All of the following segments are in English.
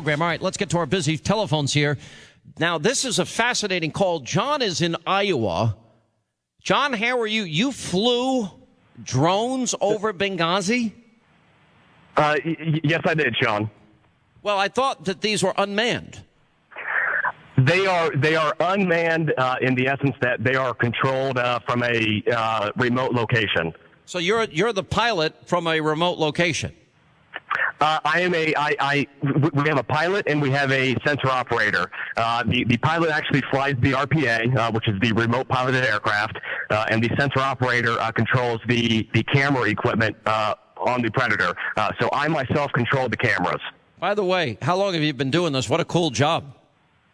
program. All right, let's get to our busy telephones here. Now, this is a fascinating call. John is in Iowa. John, how are you? You flew drones over Benghazi? Yes, I did, Sean. Well, I thought that these were unmanned. They are unmanned in the essence that they are controlled from a remote location. So you're the pilot from a remote location. We have a pilot and we have a sensor operator. The pilot actually flies the RPA, which is the remote piloted aircraft, and the sensor operator controls the camera equipment on the Predator. So I myself control the cameras. By the way, how long have you been doing this? What a cool job.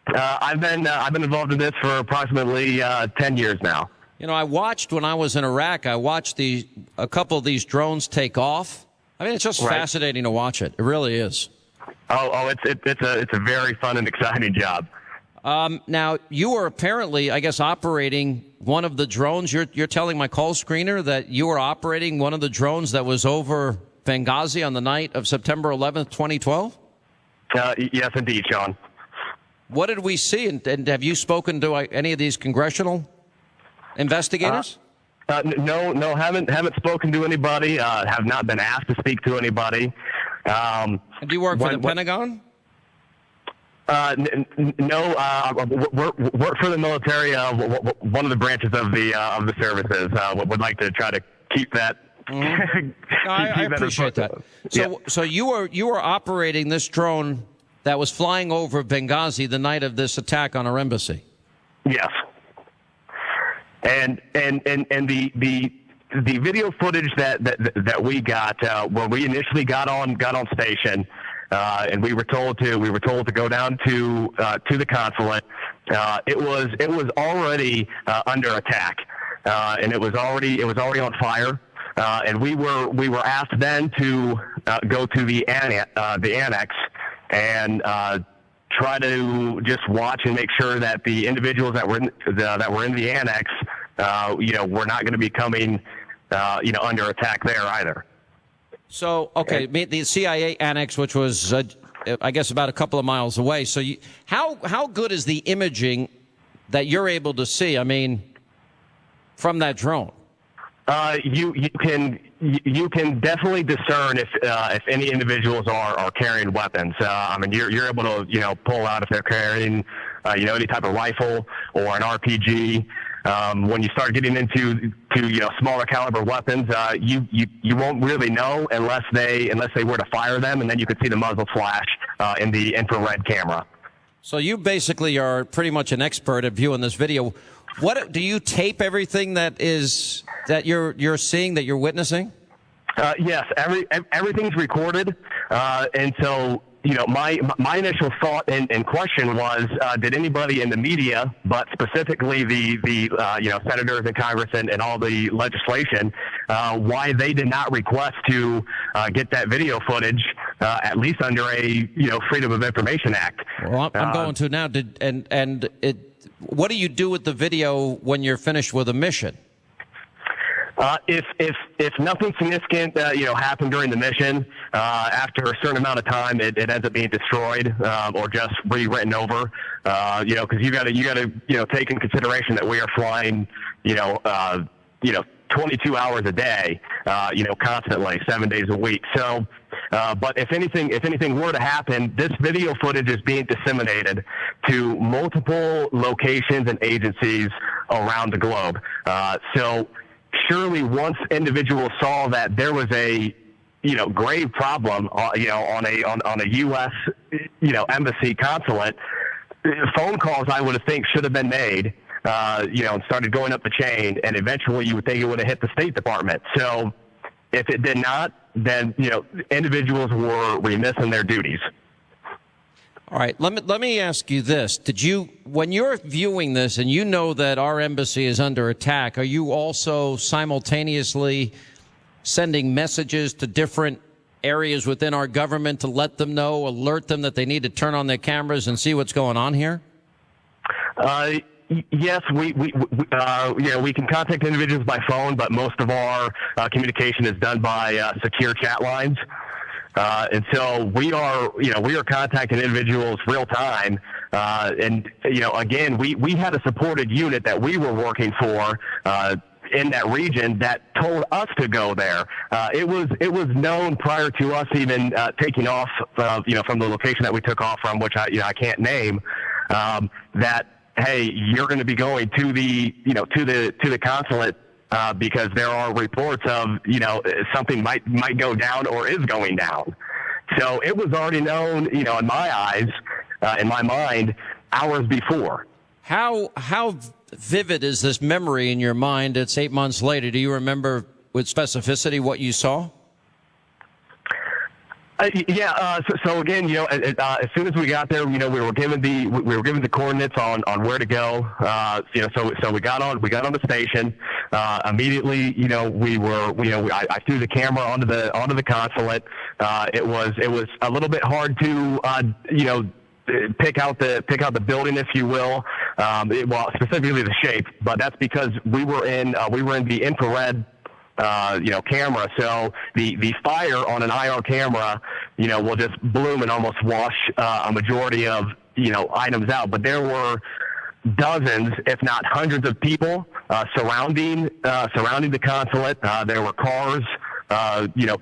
I've been involved in this for approximately 10 years now. You know, I watched when I was in Iraq. I watched a couple of these drones take off. I mean, it's just fascinating to watch it. It really is. It's a very fun and exciting job. Now, you were apparently, I guess, operating one of the drones. You're telling my call screener that you were operating one of the drones that was over Benghazi on the night of September 11th, 2012? Yes, indeed, Sean. What did we see? And have you spoken to any of these congressional investigators? No, haven't spoken to anybody. Have not been asked to speak to anybody. And do you work for the Pentagon? No, work for the military. One of the branches of the services. Would like to try to keep that. Mm-hmm. I appreciate that. So you were operating this drone that was flying over Benghazi the night of this attack on our embassy. Yes. And the video footage that we got when we initially got on station, and we were told to go down to the consulate. It was already under attack, and it was already on fire. And we were asked then to go to the annex and try to just watch and make sure that the individuals that were in the annex, were not going to be coming, under attack there either. So, okay, the CIA annex, which was, I guess, about a couple of miles away. So, how good is the imaging that you're able to see? I mean, from that drone. You can definitely discern if any individuals are carrying weapons. I mean, you're able to pull out if they're carrying any type of rifle or an RPG. When you start getting into smaller caliber weapons, you won't really know unless they were to fire them, and then you could see the muzzle flash in the infrared camera. So you basically are pretty much an expert at viewing this video. What do you tape everything that you're seeing, that you're witnessing? Yes, everything's recorded, and so my initial thought and question was, did anybody in the media, but specifically the senators and Congress and all the legislation, why they did not request to get that video footage, at least under a Freedom of Information Act? Well, I'm going to now. What do you do with the video when you're finished with a mission? If nothing significant happened during the mission, after a certain amount of time, it ends up being destroyed or just rewritten over. Because you got to take in consideration that we are flying 22 hours a day, constantly, 7 days a week. So, but if anything were to happen, this video footage is being disseminated to multiple locations and agencies around the globe. So surely once individuals saw that there was a grave problem on a U.S. embassy consulate, phone calls I would think should have been made, and started going up the chain, and eventually you would think it would have hit the State Department. So if it did not, then individuals were remiss in their duties. All right, let me ask you this. When you're viewing this and you know that our embassy is under attack, are you also simultaneously sending messages to different areas within our government to let them know, alert them that they need to turn on their cameras and see what's going on here? Yes, we can contact individuals by phone, but most of our communication is done by secure chat lines. And so we are contacting individuals real time. And, again, we had a supported unit that we were working for, in that region that told us to go there. It was known prior to us even taking off, from the location that we took off from, which I can't name, that hey, you're going to be going to the consulate because there are reports of something might go down or is going down. So it was already known, in my eyes, in my mind, hours before. How vivid is this memory in your mind? It's 8 months later. Do you remember with specificity what you saw? So again, as soon as we got there, we were given the coordinates on where to go. So we got on the station. Immediately, I threw the camera onto the consulate. It was a little bit hard to pick out the building, if you will. Specifically the shape, but that's because we were in the infrared camera. So the fire on an IR camera, will just bloom and almost wash a majority of items out. But there were dozens, if not hundreds, of people surrounding the consulate. There were cars,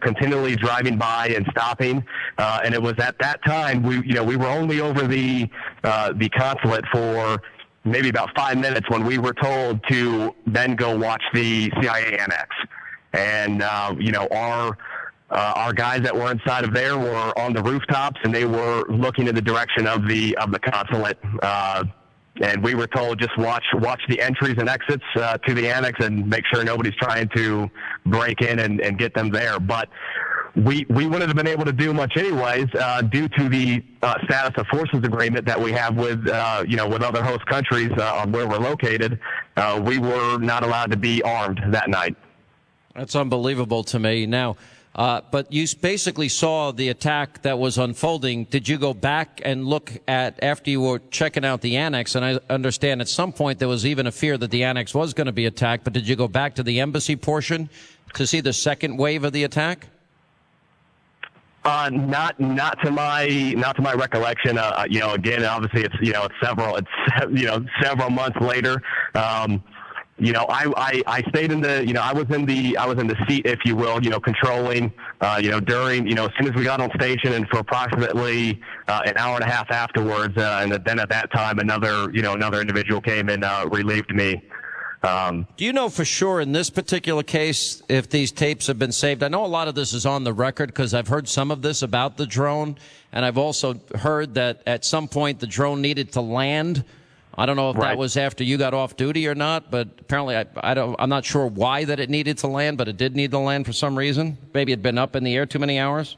continually driving by and stopping. And it was at that time we were only over the consulate for maybe about 5 minutes when we were told to then go watch the CIA annex. And, our guys that were inside of there were on the rooftops, and they were looking in the direction of the consulate. And we were told just watch the entries and exits to the annex and make sure nobody's trying to break in and get them there. But we wouldn't have been able to do much anyways due to the status of forces agreement that we have with other host countries on where we're located. We were not allowed to be armed that night. That's unbelievable to me. Now, but you basically saw the attack that was unfolding. Did you go back and look at, after you were checking out the annex, and I understand at some point there was even a fear that the annex was going to be attacked, but did you go back to the embassy portion to see the second wave of the attack? Not to my recollection. Again, obviously it's several months later. I stayed in the, I was in the seat, if you will, controlling, during, as soon as we got on station, and for approximately an hour and a half afterwards. And then at that time, another individual came and relieved me. Do you know for sure in this particular case if these tapes have been saved? I know a lot of this is on the record because I've heard some of this about the drone, and I've also heard that at some point the drone needed to land. I don't know if that was after you got off duty or not, but apparently I'm not sure why that it needed to land, but it did need to land for some reason. Maybe it'd been up in the air too many hours.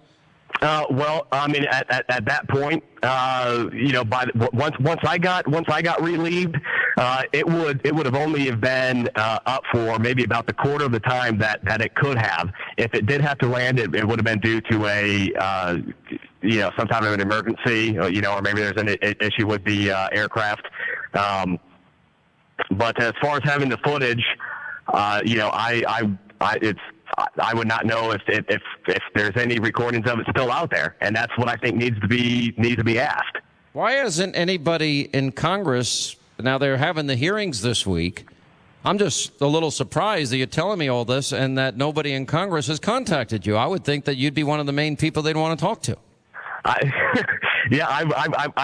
Well, I mean, at that point, once I got relieved, it would have only have been up for maybe about the quarter of the time that it could have. If it did have to land, it would have been due to a some type of an emergency, or maybe there's an issue with the aircraft. But as far as having the footage, I would not know if there's any recordings of it still out there, and that's what I think needs to be asked. Why hasn't anybody in Congress? Now they're having the hearings this week. I'm just a little surprised that you're telling me all this and that nobody in Congress has contacted you. I would think that you'd be one of the main people they'd want to talk to. I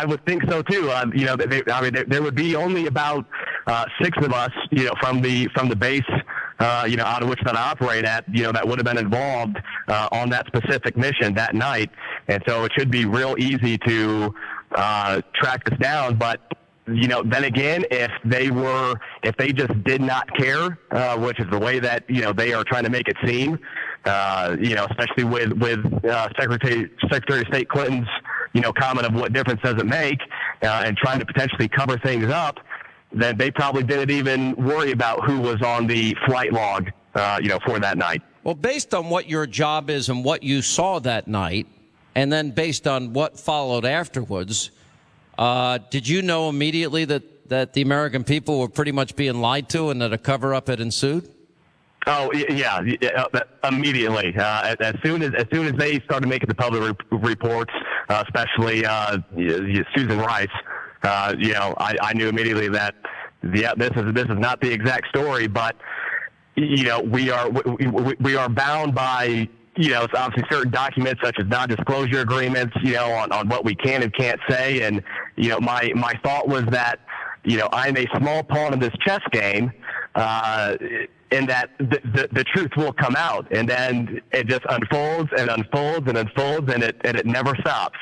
would think so too. There would be only about 6 of us, from the base, out of which that I operate at, that would have been involved on that specific mission that night, and so it should be real easy to track this down. But then again, if they just did not care, which is the way that they are trying to make it seem. Especially with Secretary of State Clinton's, comment of what difference does it make, and trying to potentially cover things up, then they probably didn't even worry about who was on the flight log, for that night. Well, based on what your job is and what you saw that night, and then based on what followed afterwards, did you know immediately that the American people were pretty much being lied to and that a cover-up had ensued? Oh yeah, immediately. As soon as they started making the public reports, especially Susan Rice, I knew immediately that this is not the exact story, but we are bound by it's obviously certain documents such as non-disclosure agreements, on what we can and can't say, and my thought was that I'm a small pawn in this chess game. And that the truth will come out, and then it just unfolds and unfolds and unfolds, and it never stops.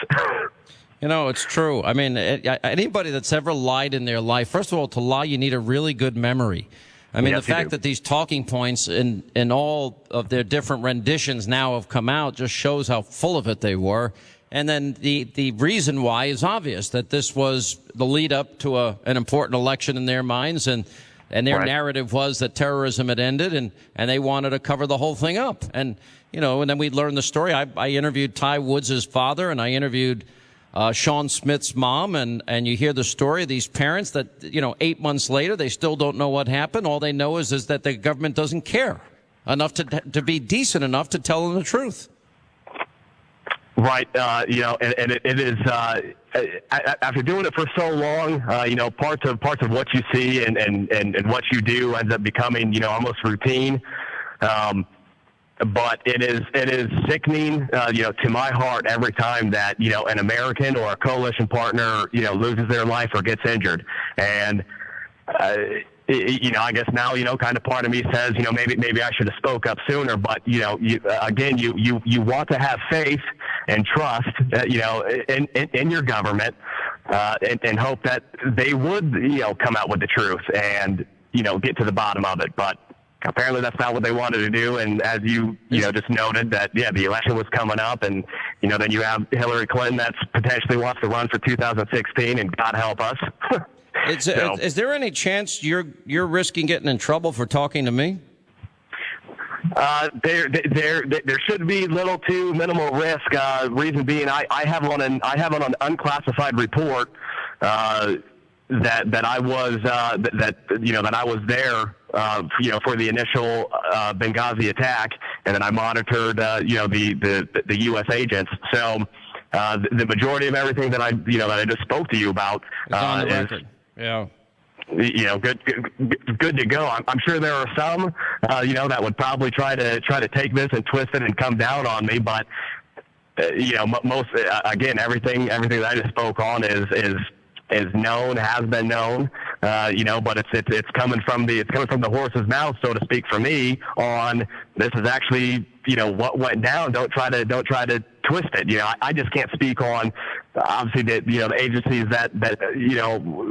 It's true. I mean, anybody that's ever lied in their life, first of all, to lie, you need a really good memory. I mean, yes, the fact that these talking points in all of their different renditions now have come out just shows how full of it they were. And then the reason why is obvious, that this was the lead up to an important election in their minds, and their narrative was that terrorism had ended, and they wanted to cover the whole thing up. And, and then we learned the story. I interviewed Ty Woods' father, and I interviewed Sean Smith's mom, and you hear the story of these parents that, 8 months later, they still don't know what happened. All they know is that the government doesn't care enough to be decent enough to tell them the truth. Right. And it is, after doing it for so long, parts of what you see and what you do ends up becoming, almost routine. But it is sickening, to my heart every time that, an American or a coalition partner, loses their life or gets injured. And, I guess now, kind of part of me says, maybe I should have spoke up sooner, but, you want to have faith and trust, in your government, and hope that they would, come out with the truth and, get to the bottom of it. But apparently that's not what they wanted to do. And as you just noted that, the election was coming up, and, then you have Hillary Clinton that's potentially wants to run for 2016, and God help us. Is there any chance you're risking getting in trouble for talking to me? There should be little to minimal risk. Reason being, I have on an unclassified report that I was that I was there for the initial Benghazi attack, and then I monitored the U.S. agents. So the majority of everything that I just spoke to you about is on the record. Yeah. Good to go. I'm sure there are some, that would probably try to take this and twist it and come down on me. But, most, again, everything that I just spoke on is known, has been known, but it's coming from the horse's mouth, so to speak, for me on this is actually, what went down. Don't try to twist it. I just can't speak on, obviously, the agencies that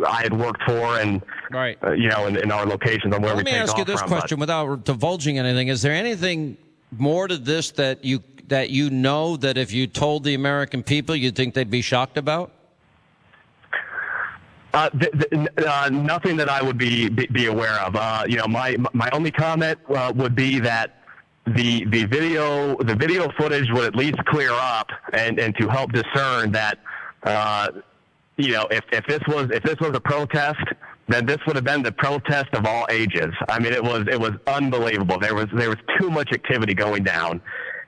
I had worked for, and right. In our locations on where we take off from. Let me ask you this question without divulging anything: is there anything more to this that that if you told the American people, you think they'd be shocked about? Nothing that I would be aware of. My only comment would be that the video footage would at least clear up and to help discern that if this was a protest, then this would have been the protest of all ages. I mean, it was unbelievable. There was too much activity going down,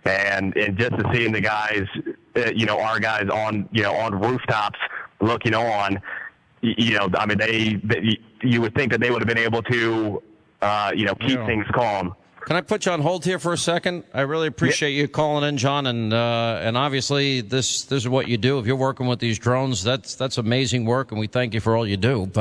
and just to seeing the guys, our guys on rooftops looking on. I mean, you would think that they would have been able to, keep things calm. Can I put you on hold here for a second? I really appreciate you calling in, John, and obviously this is what you do. If you're working with these drones, that's amazing work, and we thank you for all you do.